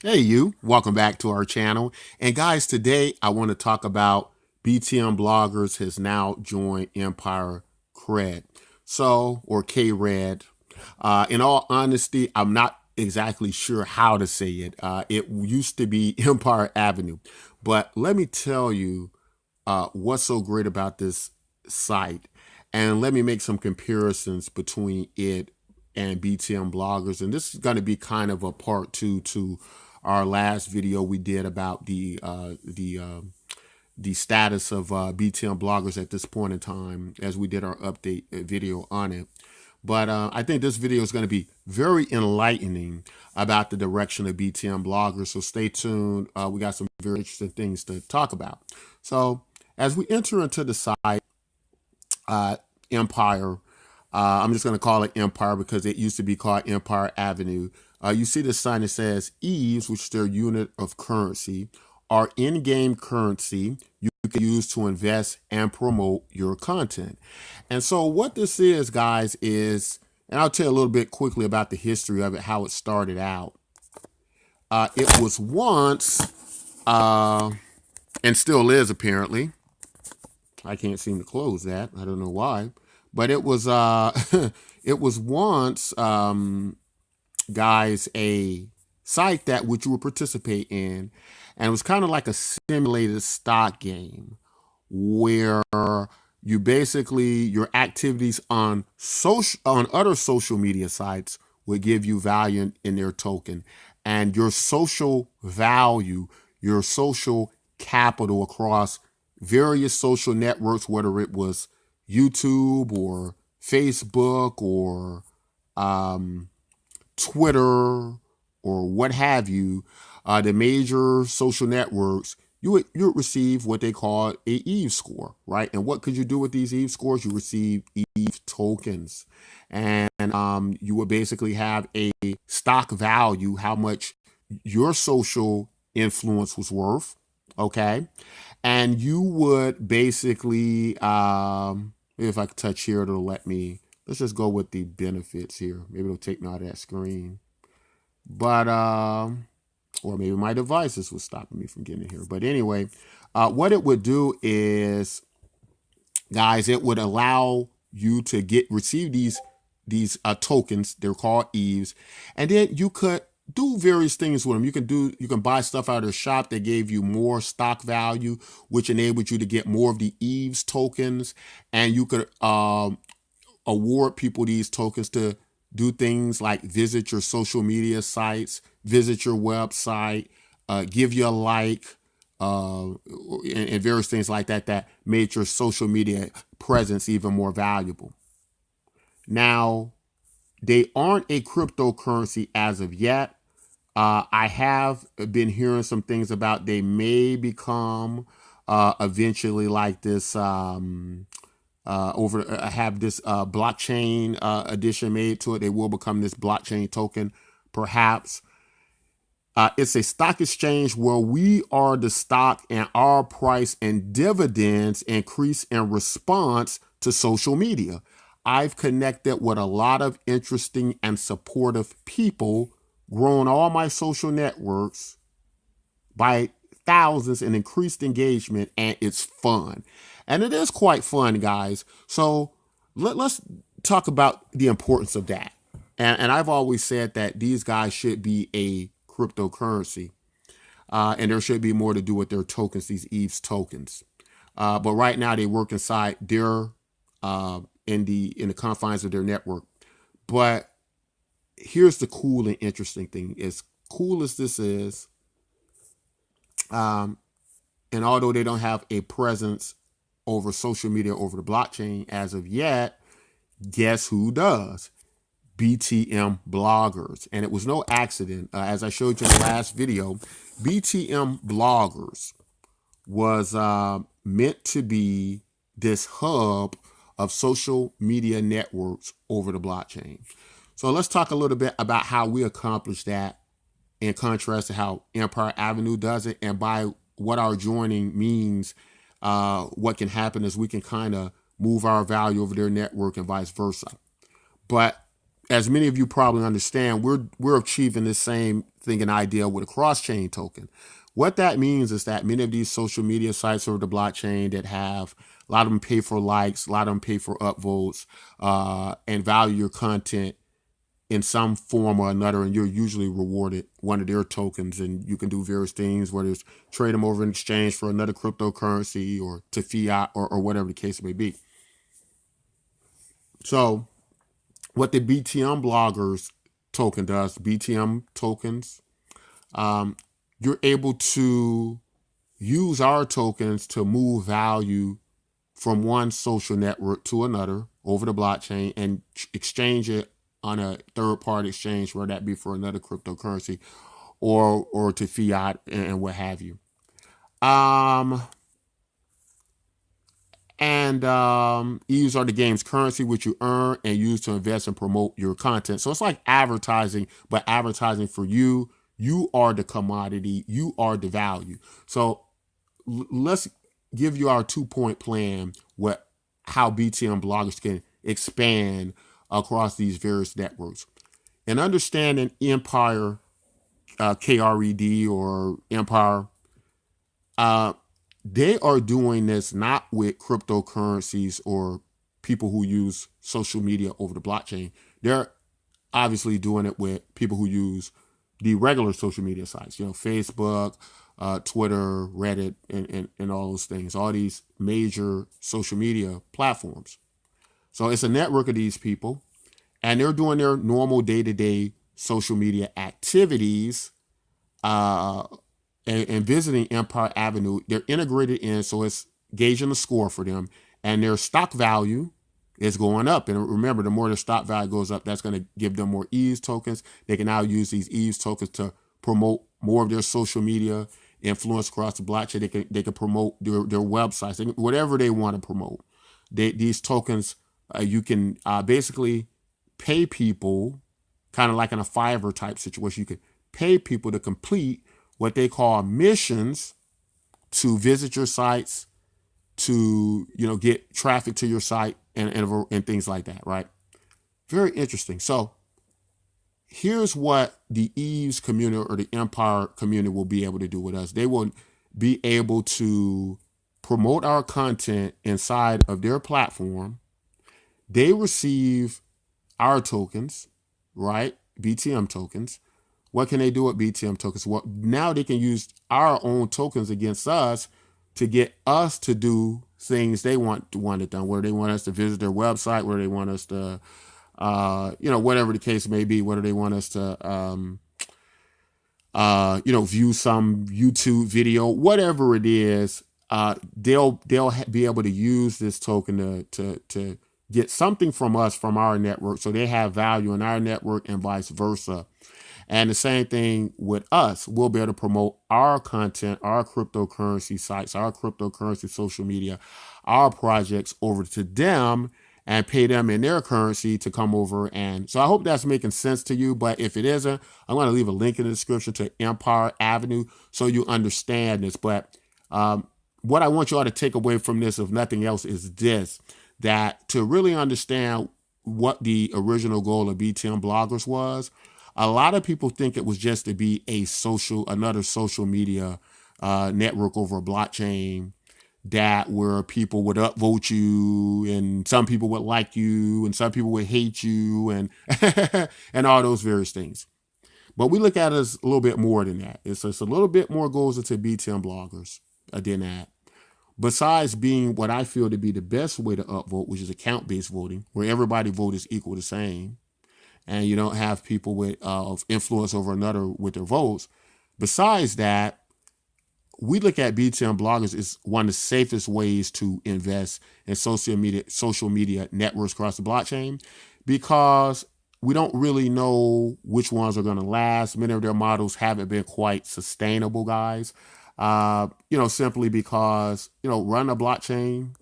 Hey, you. Welcome back to our channel. And guys, today I want to talk about BTM Bloggers has now joined Empire Kred. Or Kred. In all honesty, I'm not exactly sure how to say it. It used to be Empire Avenue. But let me tell you what's so great about this site. And let me make some comparisons between it and BTM Bloggers. And this is going to be kind of a part two to our last video we did about the status of BTM Bloggers at this point in time, as we did our update video on it. But I think this video is going to be very enlightening about the direction of BTM Bloggers. So stay tuned. We got some very interesting things to talk about. So as we enter into the site, Empire, I'm just going to call it Empire because it used to be called Empire Avenue. You see the sign that says EVES, which is their unit of currency, are in-game currency you can use to invest and promote your content. And so what this is, guys, is, and I'll tell you a little bit quickly about the history of it, how it started out. It was once, and still is apparently, I can't seem to close that. I don't know why, but it was it was once, guys, a site that which you would participate in, and it was kind of like a simulated stock game where you basically your activities on other social media sites would give you value in their token, and your social value, your social capital across various social networks, whether it was YouTube or Facebook or Twitter or what have you, the major social networks, you would receive what they call a EVE score, right? And what could you do with these EVE scores? You receive EVE tokens, and you would basically have a stock value, how much your social influence was worth, okay? And you would basically, if I could touch here, it'll let me. Let's just go with the benefits here. Maybe it'll take me out of that screen. But or maybe my devices was stopping me from getting in here. But anyway, what it would do is, guys, it would allow you to receive these tokens. They're called EVES, and then you could do various things with them. You can buy stuff out of the shop that gave you more stock value, which enabled you to get more of the EVES tokens, and you could award people these tokens to do things like visit your social media sites, visit your website, give you a like, and various things like that that made your social media presence even more valuable. Now, they aren't a cryptocurrency as of yet. I have been hearing some things about they may become eventually like this. Have this blockchain addition made to it. They will become this blockchain token, perhaps. It's a stock exchange where we are the stock, and our price and dividends increase in response to social media. I've connected with a lot of interesting and supportive people, grown all my social networks by thousands, and increased engagement, and it's fun. And it is quite fun, guys. So let's talk about the importance of that. And I've always said that these guys should be a cryptocurrency, and there should be more to do with their tokens, these EVES tokens. But right now they work inside their in the confines of their network. But here's the cool and interesting thing: as cool as this is, and although they don't have a presence over social media, over the blockchain as of yet, guess who does? BTM Bloggers. And it was no accident. As I showed you in the last video, BTM Bloggers was meant to be this hub of social media networks over the blockchain. So let's talk a little bit about how we accomplish that, in contrast to how Empire Avenue does it, and by what our joining means. What can happen is we can kind of move our value over their network and vice versa. But as many of you probably understand, we're achieving the same thing and idea with a cross-chain token. What that means is that many of these social media sites over the blockchain that have a lot of them pay for likes, a lot of them pay for upvotes, and value your content in some form or another, and you're usually rewarded one of their tokens, and you can do various things, whether it's trade them over in exchange for another cryptocurrency or to fiat or whatever the case may be. So what the BTM bloggers token does, BTM tokens, you're able to use our tokens to move value from one social network to another over the blockchain and exchange it on a third party exchange, whether that be for another cryptocurrency or to fiat and what have you. And ETHs are the game's currency, which you earn and use to invest and promote your content. So it's like advertising, but advertising for you. You are the commodity. You are the value. So let's give you our 2-point plan. How BTM bloggers can expand across these various networks, and understanding Empire, KRED or Empire. They are doing this not with cryptocurrencies or people who use social media over the blockchain. They're obviously doing it with people who use the regular social media sites, Facebook, Twitter, Reddit, and all those things, all these major social media platforms. So it's a network of these people, and they're doing their normal day-to-day social media activities, and visiting Empire Avenue. They're integrated in, so it's gauging the score for them, and their stock value is going up. And remember, the more their stock value goes up, that's going to give them more ETH tokens. They can now use these ETH tokens to promote more of their social media influence across the blockchain. They can promote their websites, whatever they want to promote. These tokens, you can basically pay people, kind of like in a Fiverr type situation. You can pay people to complete what they call missions to visit your sites, to get traffic to your site, and things like that, right? Very interesting. So here's what the ETHs community or the Empire community will be able to do with us. They will be able to promote our content inside of their platform. They receive our tokens, right? BTM tokens. What can they do with BTM tokens? Well, now they can use our own tokens against us to get us to do things they want it done, where they want us to visit their website, where they want us to, whatever the case may be, whether they want us to, view some YouTube video, whatever it is, they'll be able to use this token to get something from us, from our network, so they have value in our network and vice versa. And the same thing with us. We'll be able to promote our content, our cryptocurrency sites, our cryptocurrency social media, our projects over to them and pay them in their currency to come over. And so I hope that's making sense to you. But if it isn't, I'm going to leave a link in the description to Empire Avenue so you understand this. But what I want you all to take away from this, if nothing else, is this, that to really understand what the original goal of BTM bloggers was, a lot of people think it was just to be another social media network over a blockchain, that where people would upvote you, and some people would like you, and some people would hate you, and and all those various things. But we look at it as a little bit more than that. It's a little bit more goes into BTM bloggers than that. Besides being what I feel to be the best way to upvote, which is account-based voting, where everybody vote is equal the same, and you don't have people with influence over another with their votes. Besides that, we look at BTM bloggers as one of the safest ways to invest in social media networks across the blockchain, because we don't really know which ones are going to last. Many of their models haven't been quite sustainable, guys. Simply because, run a blockchain.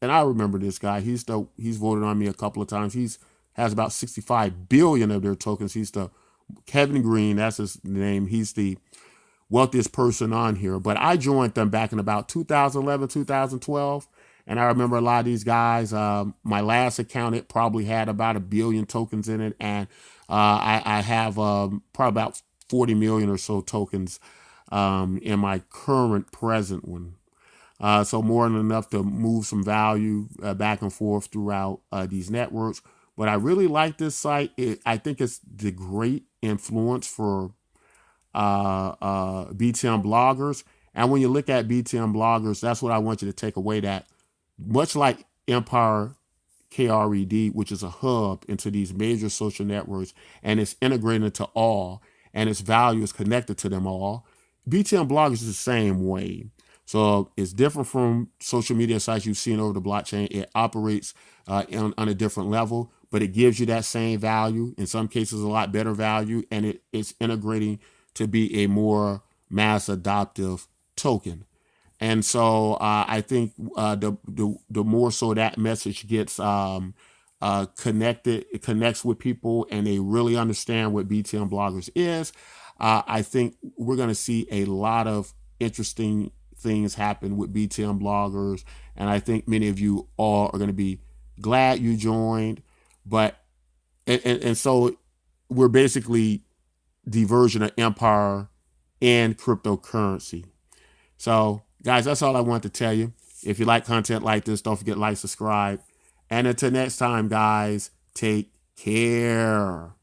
And I remember this guy. He's voted on me a couple of times. He's has about 65 billion of their tokens. He's the Kevin Green, that's his name. He's the wealthiest person on here. But I joined them back in about 2011, 2012. And I remember a lot of these guys, my last account, it probably had about 1 billion tokens in it. And I have probably about 40 million or so tokens in my current present one. So more than enough to move some value back and forth throughout these networks. But I really like this site. I think it's the great influence for BTM bloggers. And when you look at BTM bloggers, that's what I want you to take away, that much like Empire Kred, which is a hub into these major social networks, and it's integrated into all, and its value is connected to them all. BTM bloggers is the same way. So it's different from social media sites you've seen over the blockchain. It operates on a different level, but it gives you that same value. In some cases, a lot better value, and it's integrating to be a more mass adoptive token. And so I think the more so that message gets connected, it connects with people, and they really understand what BTM bloggers is. I think we're going to see a lot of interesting things happen with BTM bloggers, and I think many of you all are going to be glad you joined. But and so we're basically the version of Empire and cryptocurrency. So, guys, that's all I want to tell you. If you like content like this, don't forget to like, subscribe. And until next time, guys, take care.